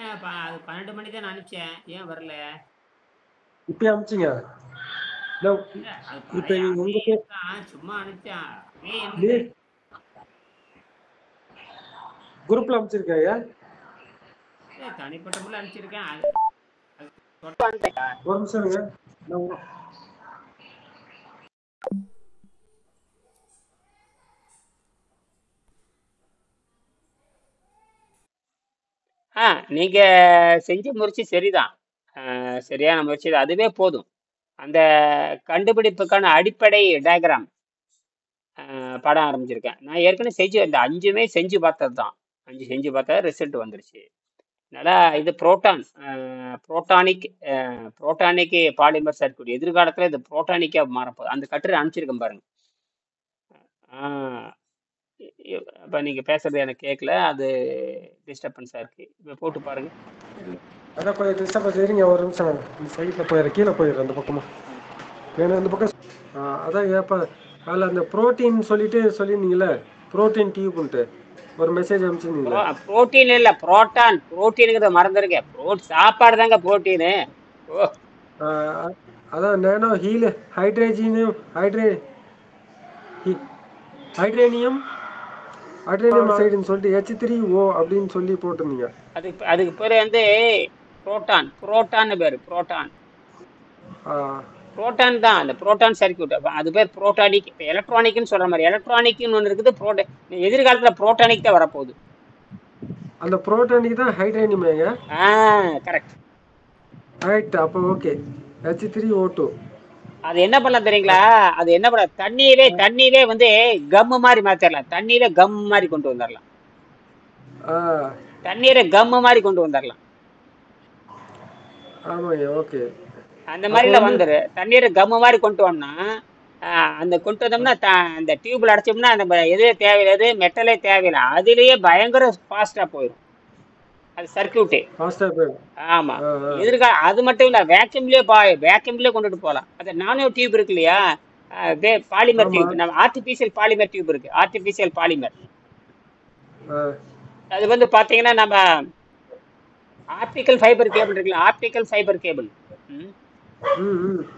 அது 12 மணி தான் நான் அனுப்பிச்சேன். ஏன் வரல? இப்பயே அனுப்பிச்சிங்க. இல்ல அது இப்ப பழைய நீங்க அதே உங்க இதுதான் சும்மா அனுப்பிச்சேன். அதே எண்ணுல குரூப்ல அனுப்பிச்சிருக்கேன். தனிப்பட்ட முறையில் அனுப்பிச்சிருக்கேன். ஒரு நிமிஷம் இருங்க. நீங்க செஞ்ச முயற்சி சரிதான். சரியான முயற்சி தான். அதுவே போதும். அந்த கண்டுபிடிப்புக்கான அடிப்படை டயக்ராம் படம் ஆரம்பிச்சிருக்கேன். நான் ஏற்கனவே செஞ்சு இந்த 5மே செஞ்சு பார்த்தது தான். 5 செஞ்சு பார்த்தா ரிசல்ட் வந்துருச்சு. அதனால இது புரோட்டானிக் பாலிமர் சர்க்யூட் எதிர்காலத்துல இது புரோட்டானிக்கா மாறப்போகுது. அந்த கட்டுரை அனுப்பிச்சிருக்கேன் பாருங்க. அப்ப நீங்க பேசுறது எனக்கு கேட்கல. அது டிஸ்டர்பன்ஸா இருக்கு. இப்ப போட்டு பாருங்க. அதான் கொஞ்சம் டிஸ்டர்பன்ஸ் இருங்க. ஒரு நிமிஷம் இந்த சைட்ல போயிடுறேன். கீழே போயிடுறேன் அந்த பக்கமா. வேணும் இந்த பக்கம். அதான் ஏப்பா அதில் அந்த ப்ரோட்டீன் சொல்லியிருந்தீங்களே, ப்ரோட்டீன் டியூப்ன்ட்டு ஒரு மெசேஜ் அனுப்பிச்சிருந்தீங்களே. புரோட்டீன் இல்ல, புரோட்டீனுங்கிறத மறந்துருக்கேன். சாப்பாடு தாங்க புரோட்டீனு. அதான் நேனோ ஹீல் ஹைட்ரேனியம் ஆக்சைடுன்னு சொல்லிட்டு H3O அப்படின்னு சொல்லி போட்டிருந்தீங்க. அதுக்கு பேரு வந்து புரோட்டான் பேரு. புரோட்டான் தான், அந்த புரோட்டான் சர்க்யூட். அது பேர் புரோட்டானிக். இப்போ எலக்ட்ரானிக்னு சொல்ற மாதிரி எலக்ட்ரானிக்னு ஒன்று இருக்குது. எதிர்காலத்துல புரோட்டானிக் தான் வரப்போகுது. அந்த புரோட்டானிக் தான் ஹைட்ரேனியமேங்க. கரெக்ட். ரைட். அப்போ ஓகே. H3O2 அது என்ன பண்ணலாம் தெரியுங்களா? அது என்ன பண்ண, தண்ணியவே வந்து கம் மாதிரி மாத்திரலாம். தண்ணீரை கம் மாதிரி கொண்டு வந்துடலாம். தண்ணீரை கம் மாதிரி கொண்டு வந்துடலாம். ஆமாங்க. ஓகே. அந்த மாதிரில வந்துரு. தண்ணீரை கம் மாதிரி கொண்டு வந்தோம்னா, அந்த கொண்டு வந்தோம்னா அந்த டியூப்ல அடைச்சோம்னா நம்ம எதுவே தேவையில்லை, மெட்டலே தேவையில்லை. அதுலயே பயங்கர ஃபாஸ்டா போயிடும் அது சர்க்கியூட்டு. ஆமா. அது மட்டும் இல்ல, வேக்யூம்லயே கொண்டுட்டு போகலாம். அது நானோ டியூப் இருக்கு இல்லையா, பாலிமர் டியூப். நம்ம ஆர்டிபிஷியல் பாலிமர் டியூப் இருக்கு. ஆர்டிபிஷியல் பாலிமர் அது வந்து பாத்தீங்கன்னா நம்ம ஆப்டிக்கல் ஃபைபர் கேபிள் இருக்குல்ல, ஆப்டிக்கல் ஃபைபர் கேபிள்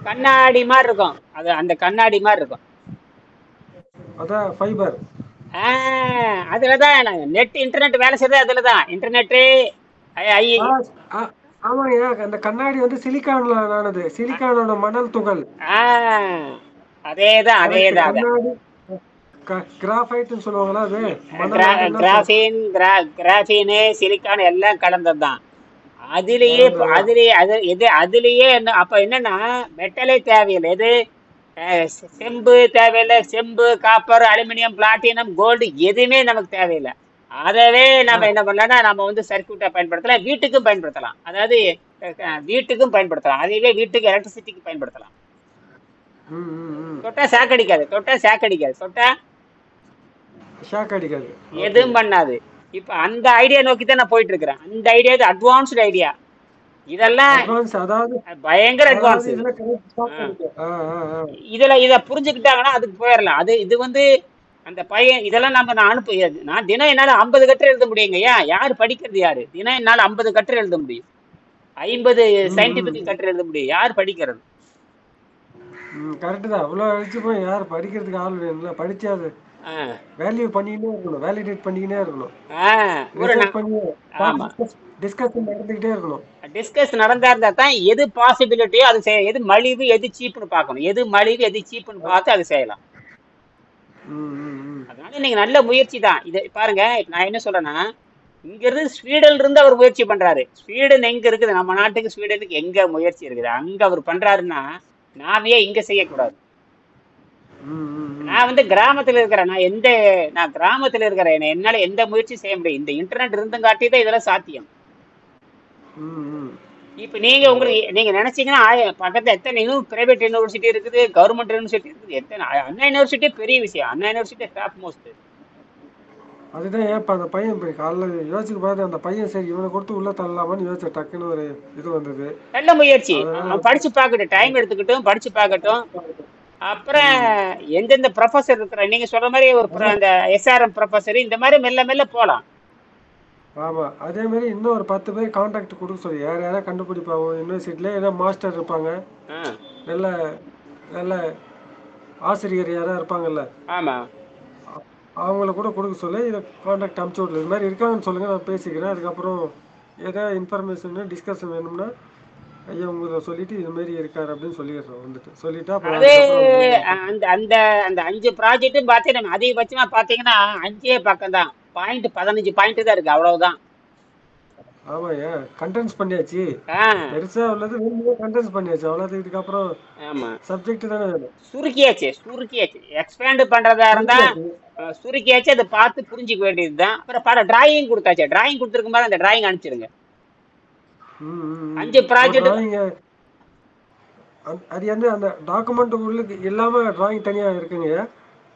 கண்ணாடி மாதிரி இருக்கும். அது அந்த கண்ணாடி மாதிரி இருக்கும். அதான் ஃபைபர். அதுலதான் நெட் இன்டர்நெட் வேலை செய்யறது. அதுலதான் இன்டர்நெட். ஆமாங்க. அந்த கண்ணாடி வந்து சிலிக்கான்ல ஆனது. சிலிக்கானோட மணல் துகள். அதேதான். கிராஃபைட்னு சொல்லுவாங்களா? அது கிராஃபீன் சிலிக்கான் எல்லாம் கலந்ததுதான். அதுலயே அப்ப என்னன்னா மெட்டலே தேவையில்லை. எது செம்பு தேவையில்லை. செம்பு, காப்பர், அலுமினியம், பிளாட்டினம், கோல்டு எதுவுமே நமக்கு தேவையில்லை. அதவே நம்ம என்ன பண்ணலாம்னா நம்ம வந்து சர்க்யூட்டை பயன்படுத்தலாம். வீட்டுக்கும் பயன்படுத்தலாம். அதாவது வீட்டுக்கும் பயன்படுத்தலாம். அதுவே வீட்டுக்கு எலக்ட்ரிசிட்டிக்கு பயன்படுத்தலாம். தொட்டா சாக்கடிக்காது. எதுவும் பண்ணாது. இப்ப அந்த ஐடியா நோக்கி தான் நான் போயிட்டு இருக்கிறேன். அந்த ஐடியா அட்வான்ஸ்டு ஐடியா. இதெல்லாம் பயங்கர அட்வான்ஸ். இத புரிஞ்சுக்கிட்டாங்கன்னா அதுக்கு போயிடலாம். இது வந்து அந்த பையன் இதெல்லாம் நான் தினம் என்னால 50 கட்டுரை எழுத முடியுங்கய்யா. யாரு படிக்கிறது? யாரு தினம் என்னால 50 கட்டுரை எழுத முடியும். 50 சயின்டிபிக் கட்டுரை எழுத முடியும். யார் படிக்கிறது? கரெக்ட் தான். அவ்வளவு அழிச்சு போய் யார் படிக்கிறதுக்கு ஆள் வேணும்ல. படிச்சாது வேல்யூ பண்ணிக்கிட்டே இருக்கணும், வேலிடேட் பண்ணிக்கிட்டே இருக்கணும், டிஸ்கஸ் நடந்தா தான் எது பாசிபிலிட்டியோ அது செய்ய. எது மலிவு எது சீப்புன்னு பார்க்கணும். எது மலிவு எது சீப்புன்னு பார்த்து அது செய்யலாம். அதனால நீங்க நல்ல முயற்சி தான். இதை பாருங்க. நான் என்ன சொல்றேன்னா, இங்க இருந்து ஸ்வீடன்ல இருந்து அவர் முயற்சி பண்றாரு. ஸ்வீடன் எங்க இருக்குது? நம்ம நாட்டுக்கு ஸ்வீடனுக்கு எங்க முயற்சி இருக்குது? அங்க அவர் பண்றாருன்னா நாமே இங்க செய்யக்கூடாது. நான் வந்து கிராமத்துல இருக்கிறேன். நான் கிராமத்துல இருக்கிறேன். என்னால எந்த முயற்சி செய்ய முடியும்? இந்த இன்டர்நெட் இருந்தும் காட்டி தான் இதெல்லாம் சாத்தியம். இப்ப நீங்க நினைச்சீங்கன்னா பக்கத்துல எத்தனை பிரைவேட் யூனிவர்சிட்டி இருக்குது, கவர்மெண்ட் யூனிவர்சிட்டி இருக்குது. எத்தனை அண்ணா யூனிவர்சிட்டி பெரிய விஷயம். அண்ணா யூனிவர்சிட்டி டாப் மோஸ்ட். அதுதான் ஏப்பா அந்த பையன் போய் காலைல யோசிச்சு பார்த்து அந்த பையன் சரி இவனை கொடுத்து உள்ள தள்ளலாமான்னு யோசிச்ச டக்குன்னு ஒரு இது வந்தது. நல்ல முயற்சி. படிச்சு பார்க்கட்டும், டைம் எடுத்துக்கிட்டும் படிச்சு பார்க்கட்டும். அப்புறம் எந்தெந்த ப்ரொஃபஸர் இருக்கிற நீங்க சொல்ற மாதிரி ஒரு அந்த SRM ப்ரொஃபஸர் இந்த மாதிரி மெல்ல மெல்ல போலாம். ஆமா. அதே மாரி இன்னும் ஒரு 10 பேர் கான்டாக்ட் குடுக்க சொல்லு. யார் யாரா கண்டுபிடிப்பாங்க யுனிவர்சிட்டில ஏதோ மாஸ்டர் இருப்பாங்க. ஆ நல்ல நல்ல ஆசிரியர் யாரா இருப்பாங்கல்ல. ஆமா. அவங்கள கூட குடுக்க சொல்லி இத கான்டாக்ட் அனுப்பிச்சு விட்ரு. இது மாரி இருக்காங்கன்னு சொல்லுங்க. நான் பேசிக்கிறேன். அதுக்கப்புறம் ஏதா இன்ஃபர்மேஷன் டிஸ்கஷன் வேணும்னா, ஐயா உங்கள சொல்லிட்டு இது மாரி இருக்காரு அப்படின்னு சொல்லிடுறோம் வந்துட்டு. சொல்லிட்டா அப்புறம் அது அதுக்கப்புறம் முடிவு அந்த அந்த அந்த 5 ப்ராஜெக்ட்டும் பார்த்து நம்ம அதிகபட்சமா பார்த்தீங்கன்னா 5 பக்கம் தான். பாயிண்ட் 15 பாயிண்ட் தான் இருக்கு. அவ்வளவுதான். ஆமாய்யா. கன்டென்ட்ஸ் பண்ணியாச்சு. ஆ பெருசா உள்ளது வேணும்னே கன்டென்ட்ஸ் பண்ணியாச்சு. அவ்வளோதான் இதுக்கப்புறம் ஆமா. சப்ஜெக்ட் தானே வேணும். சுருக்கியாச்சு. எக்ஸ்பேண்ட் பண்றதா இருந்தா சுருக்கியாச்சு. சுருக்கியாச்சு. அதை பார்த்து புரிஞ்சுக்க வேண்டியதுதான். அப்புறம் படம் டிராயிங் கொடுத்தாச்சு. டிராயிங் கொடுத்துருக்கும் போது அந்த டிராயிங் அனுப்பிச்சிருங்க. ம், ம், ம். 5 ஓ ப்ராஜெக்ட். டிராயிங்க அது வந்து அந்த டாக்குமெண்ட் உள்ளுக்கு இல்லாம டிராயிங் தனியா இருக்குங்கய்யா?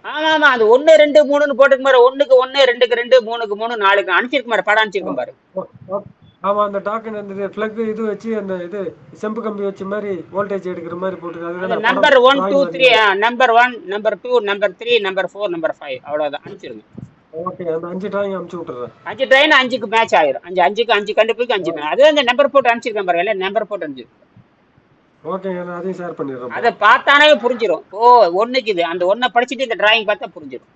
ஆமா ஆமா. அது 1 2 3ன்னு போட்டுருக்கு பாரு. 1க்கு 1 2க்கு 2 3க்கு 3 4க்கு அனுப்பிச்சிருக்கு பாரு. படம் ஓ அனுப்பிச்சிருக்கும் பாரு. ஓ ஓ ஆமா அந்த டாக்குமெண்ட் அந்த பிளக் இது வச்சு அந்த இது செம்பு கம்பி வச்ச மாரி வோல்டேஜ் எடுக்கிற மாரி போட்டுருக்கு. அந்த அதுதானே படம் நம்பர் 1 2 டிராயிங் 3 வரையும். Number 1 number 2 number 3 number 4 number 5 அவ்வளவுதான். அனுப்பிச்சிருங்க. ஓகே அந்த 5 டிராயிங் அனுப்பிச்சு விட்டுறேன். 5 ட்ரெயின் 5க்கு மேட்ச் ஆயிரும். 5க்கு 5 கண்டுபிடிக்கு 5 மேட்ச். அது அந்த நம்பர் போட்டு அனுப்பிச்சிருக்கேன் பாருங்க. எல்லாம் நம்பர் போட்டு அனுப்பிச்சிருக்கேன். ஓகேங்க நான் அதையும் ஷேர் பண்ணிடுறேன்ப்பா. அதை பார்த்தானே புரிஞ்சிடும். ஓ ஒண்ணுக்கு இது அந்த ஒன்னை படிச்சுட்டு இந்த டிராயிங் பார்த்தா புரிஞ்சிடும்.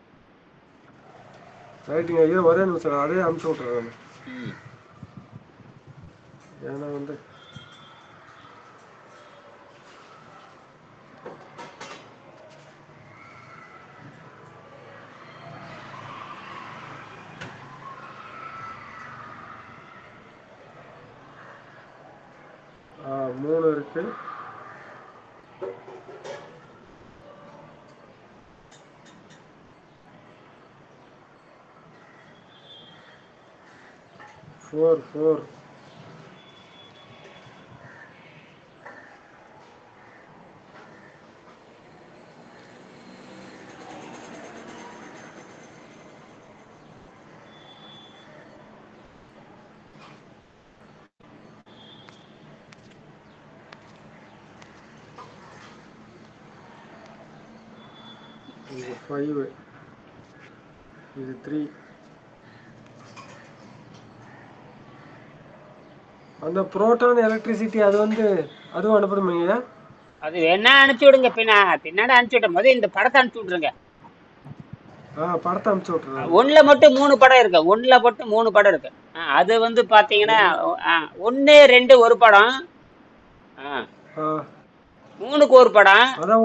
ரைட்டுங்க ஐயோ ஒரே நிமிஷம் அதே அனுப்பிச்சு விட்டுறேன். ம். ஏன்னா வந்து 3 இருக்கு. ஃபோர் இது 5 இது 3. அந்த புரோட்டான் எலக்ட்ரிசிட்டி அது வந்து அதுவும் அனுப்பணுமையா? அது வேணா அனுப்பிச்சு விடுங்க. பின்னாடி அனுப்பிச்சு விட்ட போது இந்த படத்தை அனுப்பிச்சு விட்டுருங்க. படத்தை அனுப்பிச்சு விட்டுறேன். ஒண்ணுல மட்டும் 3 படம் இருக்கு. ஒண்ணுல மட்டும் 3 படம் இருக்கு. அது வந்து பாத்தீங்கன்னா 1 2 ஒரு படம். ஆ, ஆ, 3க்கு ஒரு படம். அதான்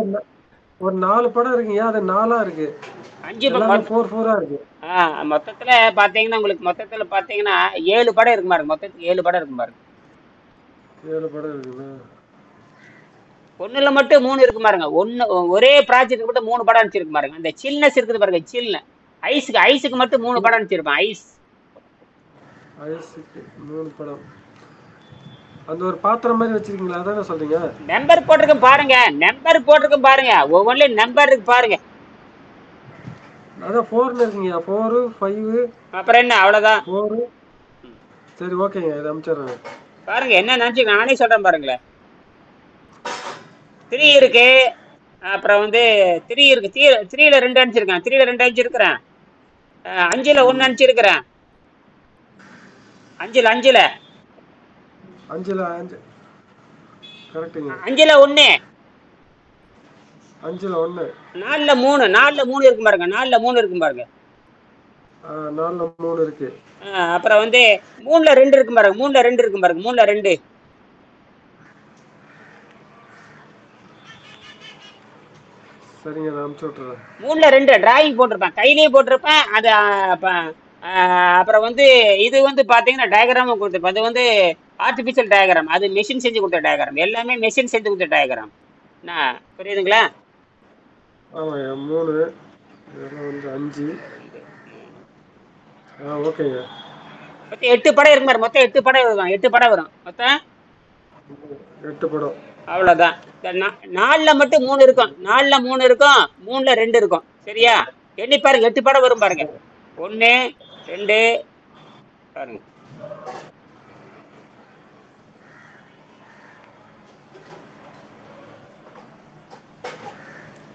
ஒரு 4 படம் இருக்குங்கய்யா. அது 4ஆ இருக்கு. 5 எல்லாமே 4 இருக்கு. மொத்தத்துல பாத்தீங்கன்னா உங்களுக்கு மொத்தத்துல பாத்தீங்கன்னா 7 படம் இருக்கு பாருங்க. மொத்தத்துக்கு 7 படம் இருக்கு பாருங்க. 7 படம் இருக்குங்களா? ஒண்ணுல மட்டும் 3 இருக்கு பாருங்க. ஒரே ப்ராஜெக்ட் மட்டும் 3 படம் அனுப்பிச்சிருக்கு பாருங்க. அந்த சில்னஸ் இருக்குது பாருங்க. ஐஸுக்கு மட்டும் 3 படம் அனுப்பிச்சிருப்பேன். ஐஸுக்கு 3 படம். அந்த ஒரு பாத்திரம் மாதிரி வச்சிருக்கீங்களா? அதானே சொல்றீங்க? நம்பர் போட்டிருக்கேன் பாருங்க. ஒவ்வொன்றிலும் நம்பர் இருக்கு பாருங்க. அதான் 4ன்னு இருக்குங்கய்யா. 4 5 அப்புறம் என்ன அவ்வளவுதான். 4. சரி ஓகேங்க இதை அனுப்பிச்சிடுறேன். பாருங்க என்ன நினைச்சு நானே சொல்றேன் பாருங்களேன். 3 இருக்கு. அப்புறம் வந்து 3 இருக்கு. 3ல 2 அனுப்பிச்சிருக்கேன். 3ல 2 அனுப்பிச்சிருக்கிறேன். 5ல 1 அனுப்பிச்சிருக்கிறேன். 5ல 5 கரெக்டுங்க. 5ல 1 5ல் 1. 4ல 3 இருக்கும் பாருங்க. 4ல 3 இருக்கும் பாருங்க. 4ல் 3 இருக்கு. அப்புறம் வந்து 3ல 2 இருக்கும் பாருங்க. 3ல 2 இருக்கும் பாருங்க. 3ல 2. சரிங்க நான் அனுப்பிச்சு விட்டுறேன். 3ல 2 டிராயிங் போட்டிருப்பேன். கையிலேயே போட்டிருப்பேன். அது அப்புறம் வந்து இது வந்து பாத்தீங்கன்னா டயக்ராமும் கொடுத்துருப்பேன். அது வந்து ஆர்டிபிஷியல் டயக்ராம். அது மெஷின் செஞ்சு கொடுத்த டயக்ராம். எல்லாமே மெஷின் செஞ்சு கொடுத்த டயக்ராம். என்ன புரியுதுங்களா? ஆமாய்யா 3 இதெல்லாம் வந்து 5. ஓகேங்க. மொத்தம் 8 படம் இருக்கு பாரு. மொத்தம் 8 படம் வரும். 8 படம் வரும் மொத்தம். 8 படம். அவ்வளவுதான். 4ல மட்டும் 3 இருக்கும். 4ல 3 இருக்கும். 3ல 2 இருக்கும். சரியா? எண்ணி பாருங்க. 8 படம் வரும் பாருங்க. 1 2 பாருங்க.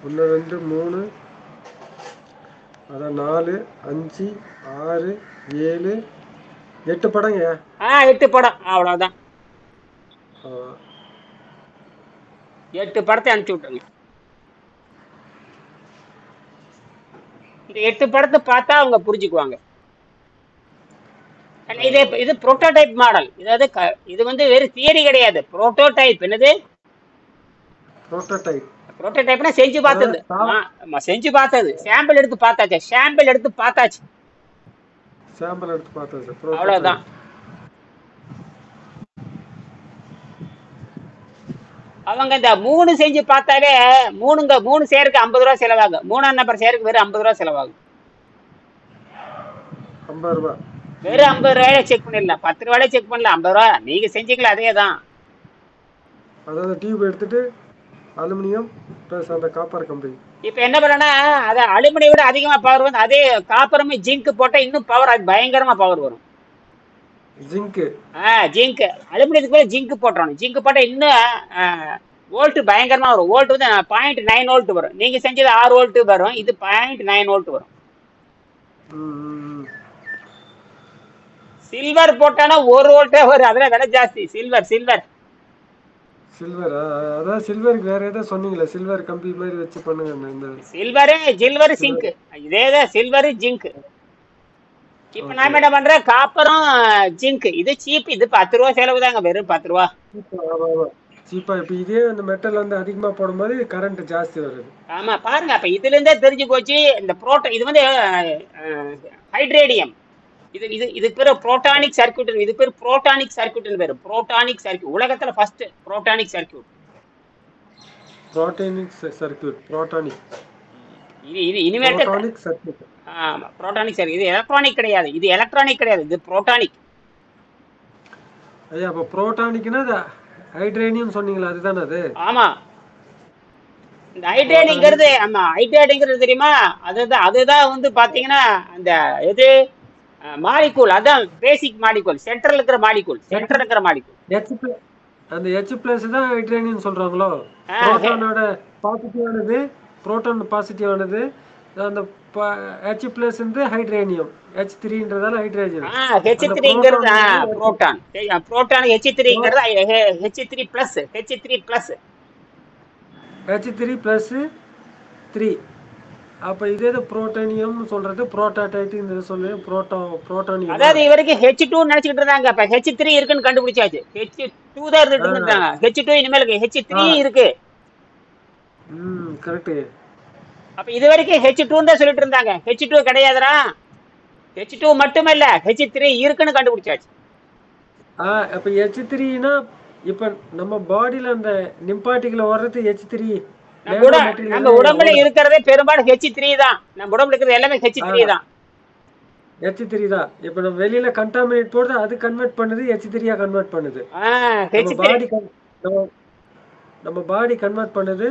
1 2 3 அதான் 4 5 6 7 8 படங்க. 8 படம் அவ்வளவுதான். ஆ, 8 படத்தை அனுப்பிச்சு விட்டுருங்க. இந்த 8 படத்தை பார்த்தா அவங்க புரிஞ்சுக்குவாங்க. ஆனா இது புரோட்டோடைப் மாடல். இது வந்து வெறும் தியரி கிடையாது, புரோட்டோடைப். என்னது புரோட்டோடைப். புரோட்டோடைப்னா செஞ்சு அதாவது பார்த்தது. செஞ்சு பார்த்தது, சாம்பிள் எடுத்து பார்த்தாச்சு, சாம்பிள் எடுத்து பார்த்தாச்சு, சாம்பிள் எடுத்து பார்த்தது புரோட்டோடைப். அவ்வளவுதான். அவங்க இந்த 3 செஞ்சு பார்த்தாலே 3 சேருக்கு 50 ரூபா செலவாகும். 3ஆம் நம்பர் சேருக்கு வெறும் 50 ரூபா செலவாகும். 50 ரூபாய். வெறும் 50 ரூபாயில செக் பண்ணிடலாம். 10 ரூபாயில செக் பண்ணல, 50 ரூபா நீங்க செஞ்சுக்கலாம். அதே தான். அதாவது டியூப் எடுத்துட்டு அலுமினியம் ப்ளஸ் அந்த காப்பர் கம்பி. இப்ப என்ன பண்ணனா, அத அலுமினியம் விட அதிகமா பவர் வந்து அதே காப்பரும் ஜிங்க் போட்டா இன்னும் பவர் பயங்கரமா பவர் வரும். ஜிங்க். ஜிங்க் அலுமினியத்துக்கு மேல ஜிங்க் போட்டுறணும். ஜிங்க் போட்டா இன்னும் வோல்ட் பயங்கரமா வரும். வோல்ட் வந்து 0.9 வோல்ட் வரும். நீங்க செஞ்சது 6 வோல்ட் வரும், இது 0.9 வோல்ட் வரும். சில்வர் போட்டானா 1 வோல்ட்டே வரும். அதெல்லாம் விலை ஜாஸ்தி. சில்வர் சில்வர் அதான் சில்வருக்கு வேற ஏதோ சொன்னீங்களே, சில்வர் கம்பி மாதிரி வச்சு பண்ணுங்க. இந்த சில்வர் ஜிங்க் இதேதான், சில்வர் ஜிங்க். இப்ப நான் என்ன பண்றேன், காப்பரும் ஜிங்க். இது சீப், இது 10 ரூபா செலவு தாங்க, வெறும் 10 ரூபா. சீப்பா. இப்ப இதே அந்த மெட்டல் வந்து அதிகமா போடும்போது கரண்ட் ஜாஸ்தி வருது. ஆமா பாருங்க, அப்ப இதுல இருந்தே தெரிஞ்சு போச்சு. இந்த இது வந்து ஹைட்ரேடியம். இது பேரு புரோட்டானிக் சர்க்யூட். இது பேரு புரோட்டானிக் சர்க்யூட் பேரு. புரோட்டானிக் சர்க்யூட் உலகத்துல ஃபர்ஸ்ட் புரோட்டானிக் சர்க்யூட். புரோட்டானிக். இனிமேல் சர்க்யூட். ஆமா புரோட்டானிக் சர்க்யூட். இது எலக்ட்ரானிக் கிடையாது, இது எலக்ட்ரானிக் கிடையாது, இது புரோட்டானிக். ஐயா அப்ப புரோட்டானிக்னா ஹைட்ரேனியம் சொன்னீங்களா, அதுதானே அது? ஆமா. இந்த ஹைட்ரேனிங்கிறது, ஆமா ஹைட்ரேனிங்கிறது தெரியுமா? அதுதான் வந்து பாத்தீங்கன்னா அந்த எது மாலிகூல். அதான் பேசிக் மாலிகூல், சென்டர்ல இருக்கிற மாலிகூல். அந்த H+ தான் ஹைட்ரேனியம் சொல்றாங்களோ? புரோட்டானோட பாசிட்டிவானது, புரோட்டான் பாசிட்டிவானது. அந்த H+ வந்து ஹைட்ரேனியம், H3ன்றதால ஹைட்ரஜன். H3ங்கிறது புரோட்டான். புரோட்டான் H3ங்கிறது H3+. H3+3. அப்ப இதே புரோட்டானியம் சொல்றது, புரோட்டாடைட் இந்த சொல்லு புரோட்டானியம். அதாவது இவருக்கு H2 நினைச்சிட்டு இருந்தாங்க, அப்ப H3 இருக்குன்னு கண்டுபிடிச்சாச்சு. H2 தான் இருந்துட்டு இருந்தாங்க. H2 இனிமேல் H3 இருக்கு. கரெக்ட். அப்ப இது வரைக்கும் H2 தான் சொல்லிட்டு இருந்தாங்க. H2 கிடையாதுடா. H2 மட்டுமல்ல, H3 இருக்குன்னு கண்டுபிடிச்சாச்சு. அப்ப H3னா இப்ப நம்ம பாடியில அந்த நிம்பாட்டிக்ல வர்றது H3. நம்ம உடம்புல இருக்கிறதே பெரும்பாலும் H3 தான். நம்ம உடம்புல இருக்கிறது எல்லாமே H3 தான். H3 தான். இப்ப நம்ம வெளியில கண்டாமினேட் போடுறது, அது கன்வெர்ட் பண்ணுது, H3 கன்வெர்ட் பண்ணுது. நம்ம பாடி கன்வெர்ட் பண்ணுது.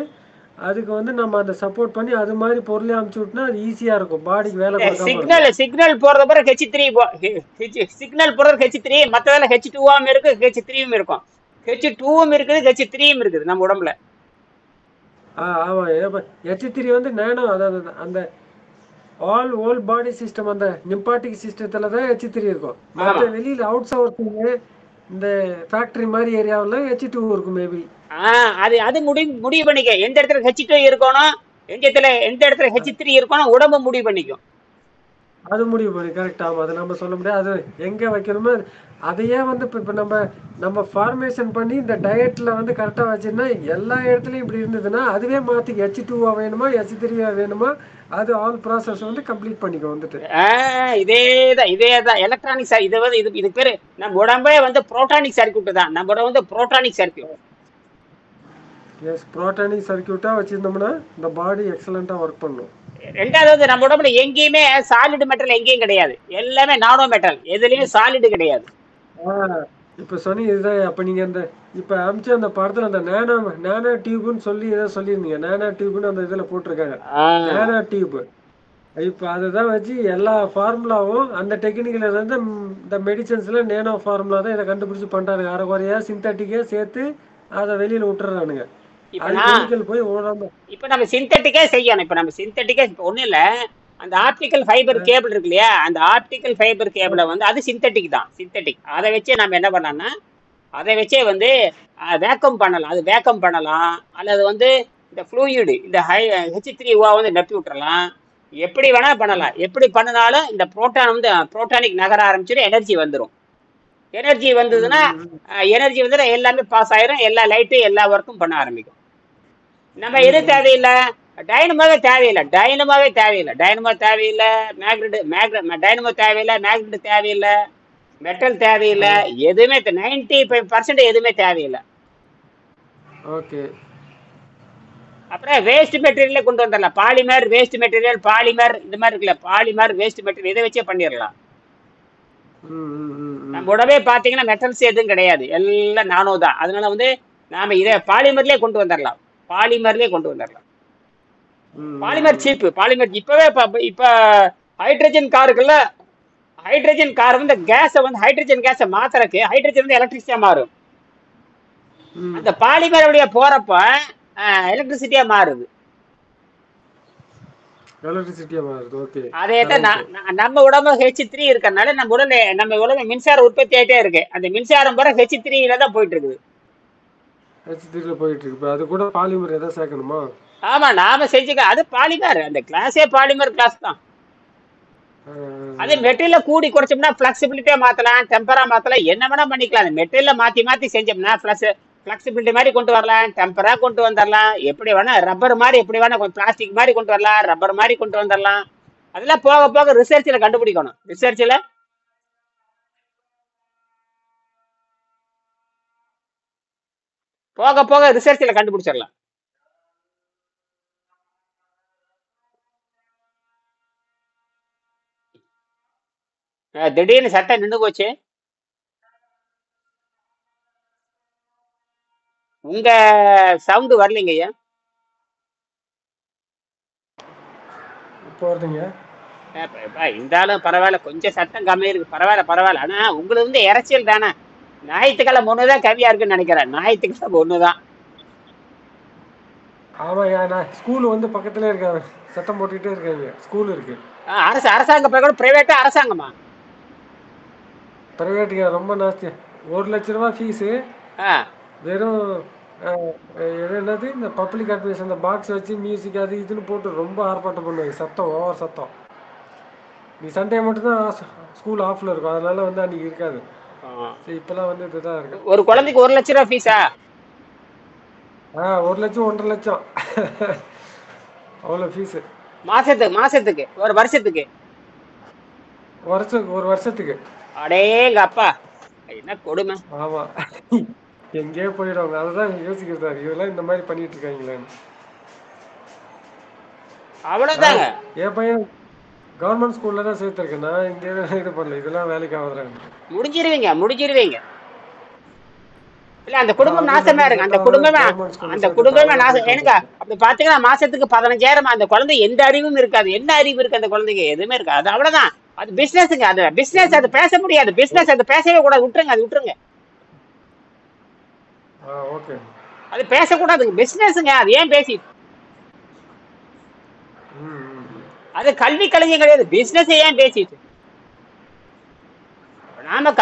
அதுக்கு வந்து நம்ம அந்த சப்போர்ட் பண்ணி அது மாதிரி பொருளை அமுச்சு விட்டா அது ஈஸியா இருக்கும், பாடிக்கு வேலை கொடுக்காம. சிக்னல் போறது பிறகு H3 சிக்னல் போறது H3, மத்ததெல்லாம் H2 இருக்கு, H3 இருக்கும். H2 இருக்குது, H3 இருக்குது நம்ம உடம்புல. ஆமா. H3 வந்து நானோ, அதாவது அந்த ஆல் பாடி சிஸ்டம், அந்த நிம்பாட்டிக் சிஸ்டத்துல தான் H3 இருக்கும். மற்ற வெளியில அவுட் சோர்சிங் இந்த ஃபேக்டரி மாதிரி ஏரியாவில் H2 இருக்கும் மேபி. அது முடிவு பண்ணிக்க. எந்த இடத்துல H2 இருக்கணும், எந்த இடத்துல H3 இருக்கணும், உடம்பு முடிவு பண்ணிக்கும். அது முடிவு பண்ணி கரெக்ட். ஆமா, அது நம்ம சொல்ல முடியாது. அது எங்க வைக்கணுமோ அதையே வந்து இப்ப நம்ம ஃபார்மேஷன் பண்ணி இந்த டயட்ல வந்து கரெக்டா வச்சிருந்தா எல்லா இடத்துலயும் இப்படி இருந்ததுன்னா அதுவே மாத்தி H2 வேணுமா H3 வேணுமா, அது ஆல் ப்ராசஸ் வந்து கம்ப்ளீட் பண்ணிக்க வந்துட்டு. இதேதான் எலக்ட்ரானிக். இது பேரு நம்ம உடம்பே வந்து புரோட்டானிக் சர்க்யூட் தான். நம்ம உடம்பு வந்து புரோட்டானிக் சர்க்யூட். எஸ், புரோட்டானிக் சர்க்யூட்டா வச்சிருந்தோம்னா இந்த பாடி எக்ஸலண்டா ஒர்க் பண்ணும். ரெண்டாவது, நம்ம உடம்புல எங்கேயுமே சாலிட் மெட்டல் எங்கேயும் கிடையாது, எல்லாமே நானோ மெட்டல். எதுலயுமே சாலிட் கிடையாது. இப்ப சொன்னீங்க இதுதான். அப்ப நீங்க அந்த இப்ப அமிச்ச அந்த படத்துல அந்த நானோ டியூப்னு சொல்லி ஏதோ சொல்லியிருந்தீங்க. நானோ டியூப்னு அந்த இதுல போட்டிருக்காங்க, நானோ டியூப். இப்ப அதுதான் வச்சு எல்லா ஃபார்முலாவும் அந்த டெக்னிக்கல இருந்து இந்த மெடிசன்ஸ்ல நேனோ ஃபார்முலா தான் இதை கண்டுபிடிச்சு பண்றாங்க. அரைக்குறையா சிந்தட்டிக்கா சேர்த்து அதை வெளியில விட்டுறானுங்க. இப்ப நம்ம சிந்தட்டிக்கே செய்யணும். இப்ப நம்ம சிந்தட்டிக்கே ஒண்ணும் இல்ல, அந்த ஆப்டிக்கல் ஃபைபர் கேபிள் இருக்கு இல்லையா, அந்த ஆப்டிக்கல் ஃபைபர் கேபிளை வந்து அது சிந்தட்டிக் தான், சிந்தட்டிக். அதை வச்சே நம்ம என்ன பண்ணலாம்னா, அதை வச்சே வந்து வேக்கம் பண்ணலாம். அது வேக்கம் பண்ணலாம், அல்லது வந்து இந்த ஃப்ளூயிடு இந்த H3O வந்து நப்பி விட்டுறலாம். எப்படி வேணா பண்ணலாம். எப்படி பண்ணினாலும் இந்த புரோட்டான் வந்து புரோட்டானிக் நகர ஆரம்பிச்சிடும், எனர்ஜி வந்துடும். எனர்ஜி வந்ததுன்னா எனர்ஜி வந்து எல்லாமே பாஸ் ஆயிரும், எல்லா லைட்டு எல்லா ஒர்க்கும் பண்ண ஆரம்பிக்கும். நம்ம எது தேவையில்லை, டைனமோவே தேவையில்லை, டைனமோவே தேவையில்லை, டைனமோ தேவையில்லை, டைனமோ தேவையில்லை, மேக்னெட் தேவையில்லை, மெட்டல் தேவையில்லை, எதுவுமே 95% எதுவுமே தேவையில்லை. ஓகே. அப்புறம் வேஸ்ட் மெட்டீரியலே கொண்டு வந்துடலாம். பாலிமர் வேஸ்ட் மெட்டீரியல், பாலிமர் இந்த மாதிரி இருக்குல்ல, பாலிமர் வேஸ்ட் மெட்டீரியல் இதை வச்சே பண்ணிடலாம். நம்ம உடவே பார்த்தீங்கன்னா மெட்டல்ஸ் எதுவும் கிடையாது, எல்லாம் நானோ தான். அதனால வந்து நாம இதை பாலிமர்லேயே கொண்டு வந்துடலாம், பாலிமர்லேயே கொண்டு வந்துடலாம். பாலிமர் சீப்பு, பாலிமர் இப்பவே இப்ப ஹைட்ரஜன் காருக்குள்ள ஹைட்ரஜன் கார் வந்து கேஸை வந்து ஹைட்ரஜன் கேஸை மாத்துறதுக்கு ஹைட்ரஜன் வந்து எலக்ட்ரிசிட்டியா மாறும். அந்த பாலிமர் போறப்ப எலக்ட்ரிசிட்டியா மாறுது. அதே தான் நம்ம உடம்பு H3 இருக்கறனால நம்ம உடம்பு மின்சார உற்பத்தி ஆயிட்டே இருக்கு. அந்த மின்சாரம் பூரா H3ல தான் போயிட்டு இருக்குது. H3ல போயிட்டு இருக்கு. அது கூட பாலிமர் ஏதாவது சேர்க்கணுமா? ஆமா, நாம செஞ்சுக்க. அது பாலிமர், அந்த கிளாஸே பாலிமர் கிளாஸ் தான். அதே மெட்டீரியல கூடி குறைச்சோம்னா பிளெக்சிபிலிட்டியா மாத்தலாம், டெம்பரா மாத்தலாம், என்ன வேணா பண்ணிக்கலாம். அந்த மெட்டீரியல மாத்தி மாத்தி செஞ்சோம்னா பிளெக்சிபிலிட்டி மாதிரி கொண்டு வரலாம், டெம்பரா கொண்டு வந்துடலாம், எப்படி வேணா ரப்பர் மாதிரி, எப்படி வேணா பிளாஸ்டிக் மாதிரி கொண்டு வரலாம், ரப்பர் மாதிரி கொண்டு வந்துடலாம். அதெல்லாம் போக போக ரிசர்ச்ல கண்டுபிடிக்கணும். ரிசர்ச்ல போக போக ரிசர்ச்ல கண்டுபிடிச்சிடலாம். திடீர்னு சட்டை நின்று போச்சு. உங்க சவுண்ட் வரலைங்க ஐயா. இருந்தாலும் பரவாயில்ல, கொஞ்சம் சட்டம் கம்மியா இருக்கு, பரவாயில்ல பரவாயில்ல. ஆனா உங்களுக்கு வந்து இறைச்சல் தானே. ஞாயிற்றுக்கிழமை ஒண்ணுதான் கவியா இருக்குன்னு நினைக்கிறேன். ஞாயிற்றுக்கிழமை ஒண்ணுதான். ஆமாய்யா, நான் ஸ்கூல் வந்து பக்கத்துல இருக்காங்க, சட்டம் போட்டுக்கிட்டே இருக்காங்க. ஸ்கூல் இருக்கு. அரசாங்க பள்ளிக்கூடம், பிரைவேட்டா அரசாங்கமா? பிரைவேட்டுங்க, ரொம்ப நாஸ்தி. 1 லட்ச ரூபா ஃபீஸு. வெறும் என்னது இந்த பப்ளிக் அட்மிஷன், இந்த பாக்ஸ் வச்சு மியூசிக் அது இதுன்னு போட்டு ரொம்ப ஆர்ப்பாட்டம் பண்ணுவாங்க. சத்தம், ஓவர் சத்தம். நீ சண்டே மட்டும் தான் ஸ்கூல் ஆஃப்ல இருக்கும், அதனால வந்து அன்னைக்கு இருக்காது. இப்பெல்லாம் வந்து இதுதான் இருக்கு. ஒரு குழந்தைக்கு 1 லட்ச ரூபா ஃபீஸா? 1 லட்சம் 1.5 லட்சம் அவ்வளோ ஃபீஸு. மாசத்துக்கு ஒரு வருஷத்துக்கு? ஒரு வருஷத்துக்கு. அடேங்க அப்பா, என்ன கொடுமை. ஆமா, எங்கேயோ போயிடுவாங்க. அதுதான் யோசிக்கிறாரு, இவெல்லாம் இந்த மாதிரி பண்ணிட்டு இருக்காங்களேன்னு. அவ்வளவுதாங்க. என் பையன் கவர்மெண்ட் ஸ்கூல்ல தான் சேர்த்திருக்கேன். நான் இங்கே இது பண்ணல, இதெல்லாம் வேலைக்கு ஆகுறாங்க. முடிஞ்சிருவீங்க. இல்ல, அந்த குடும்பம் நாசமா இருக்கு. அந்த குடும்பமே நாசம். எனக்கு அப்படி பாத்தீங்கன்னா மாசத்துக்கு 15,000. அந்த குழந்தை எந்த அறிவும் இருக்காது. என்ன அறிவு இருக்கு அந்த குழந்தைக்கு? எதுவுமே இருக்காது. அது அவ்வளவுதான். அது பிசினஸ்ங்க. அது பிசினஸ், அது பேச முடியாது. பிசினஸ் அது பேசவே கூடாது. விட்டுருங்க. அது பேசக்கூடாதுங்க, பிசினஸ்ங்க. அது ஏன் பேசி? அது கல்வி கலைஞர் கிடையாது, பிசினஸ் ஏன் பேசிட்டு? நாம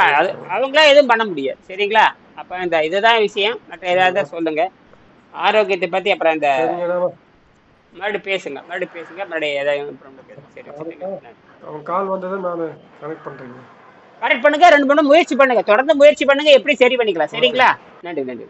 அவங்களாம் எதுவும் பண்ண முடியாது. சரிங்களா? அப்ப இந்த இதுதான் விஷயம். மற்ற ஏதாவது சொல்லுங்க ஆரோக்கியத்தை பத்தி. அப்புறம் இந்த மறுபடியும் பேசுங்க. மறுபடியும் ஏதாவது பேசுங்க. கால் வந்ததை நான் கனெக்ட் பண்ணுங்க. 2 முறை முயற்சி பண்ணுங்க. தொடர்ந்து முயற்சி பண்ணுங்க. எப்படி சரி பண்ணிக்கலாம். சரிங்களா? நன்றி.